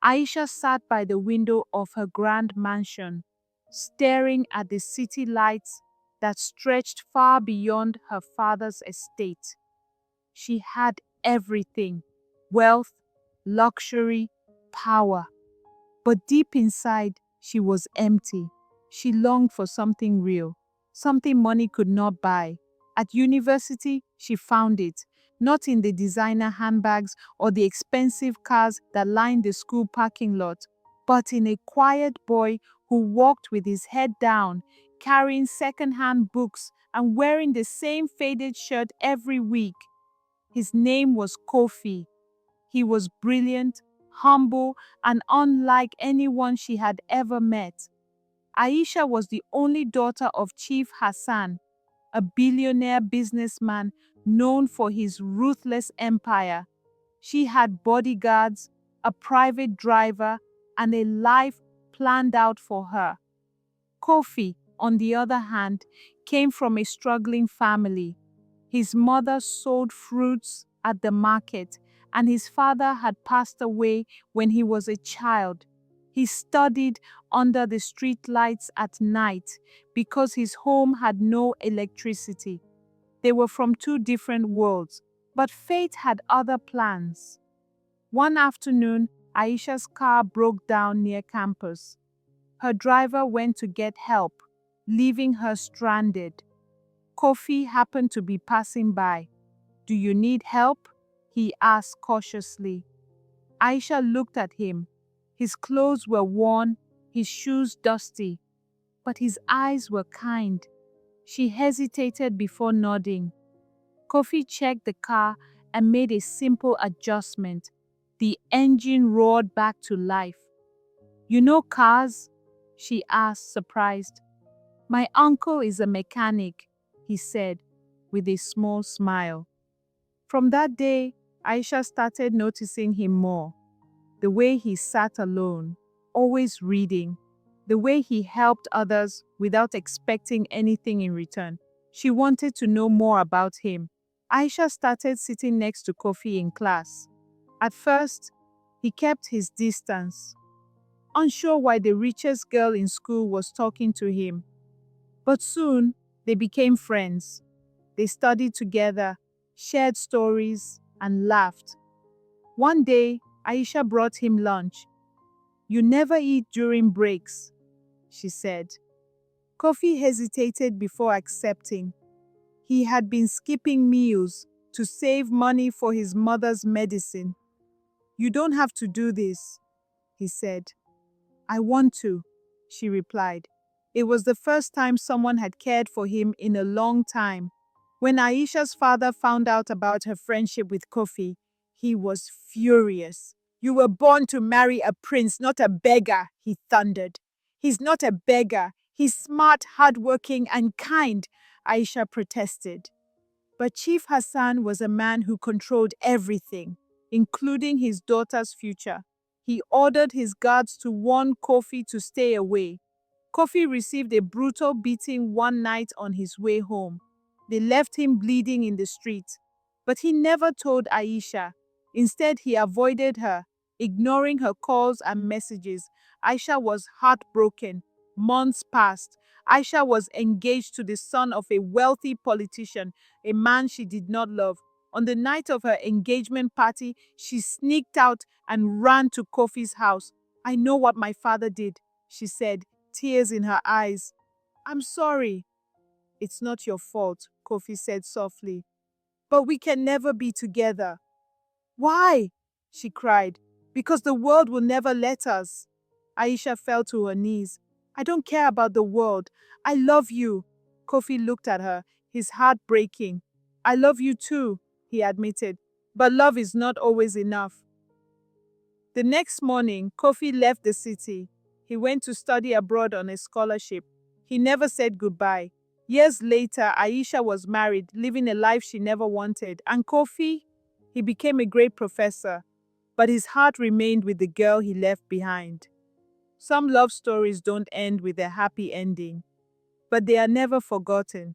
Aisha sat by the window of her grand mansion, staring at the city lights that stretched far beyond her father's estate. She had everything: wealth, luxury, power. But deep inside, she was empty. She longed for something real, something money could not buy. At university, she found it, not in the designer handbags or the expensive cars that lined the school parking lot, but in a quiet boy who walked with his head down, carrying second-hand books and wearing the same faded shirt every week. His name was Kofi. He was brilliant, humble, and unlike anyone she had ever met. Aisha was the only daughter of Chief Hassan, a billionaire businessman known for his ruthless empire. She had bodyguards, a private driver, and a life planned out for her. Kofi, on the other hand, came from a struggling family. His mother sold fruits at the market, and his father had passed away when he was a child. He studied under the street lights at night because his home had no electricity. They were from two different worlds, but fate had other plans. One afternoon, Aisha's car broke down near campus. Her driver went to get help, leaving her stranded. Kofi happened to be passing by. "Do you need help?" he asked cautiously. Aisha looked at him. His clothes were worn, his shoes dusty, but his eyes were kind. She hesitated before nodding. Kofi checked the car and made a simple adjustment. The engine roared back to life. "You know cars?" she asked, surprised. "My uncle is a mechanic," he said, with a small smile. From that day, Aisha started noticing him more. The way he sat alone, always reading. The way he helped others without expecting anything in return. She wanted to know more about him. Aisha started sitting next to Kofi in class. At first, he kept his distance, unsure why the richest girl in school was talking to him. But soon, they became friends. They studied together, shared stories, and laughed. One day, Aisha brought him lunch. "You never eat during breaks," she said. Kofi hesitated before accepting. He had been skipping meals to save money for his mother's medicine. "You don't have to do this," he said. "I want to," she replied. It was the first time someone had cared for him in a long time. When Aisha's father found out about her friendship with Kofi, he was furious. "You were born to marry a prince, not a beggar," he thundered. "He's not a beggar. He's smart, hardworking, and kind," Aisha protested. But Chief Hassan was a man who controlled everything, including his daughter's future. He ordered his guards to warn Kofi to stay away. Kofi received a brutal beating one night on his way home. They left him bleeding in the street. But he never told Aisha. Instead, he avoided her, ignoring her calls and messages. Aisha was heartbroken. Months passed. Aisha was engaged to the son of a wealthy politician, a man she did not love. On the night of her engagement party, she sneaked out and ran to Kofi's house. "I know what my father did," she said, tears in her eyes. "I'm sorry." "It's not your fault," Kofi said softly. "But we can never be together." "Why?" she cried. "Because the world will never let us." Aisha fell to her knees. "I don't care about the world. I love you." Kofi looked at her, his heart breaking. "I love you too," he admitted. "But love is not always enough." The next morning, Kofi left the city. He went to study abroad on a scholarship. He never said goodbye. Years later, Aisha was married, living a life she never wanted. And Kofi? He became a great professor. But his heart remained with the girl he left behind. Some love stories don't end with a happy ending, but they are never forgotten.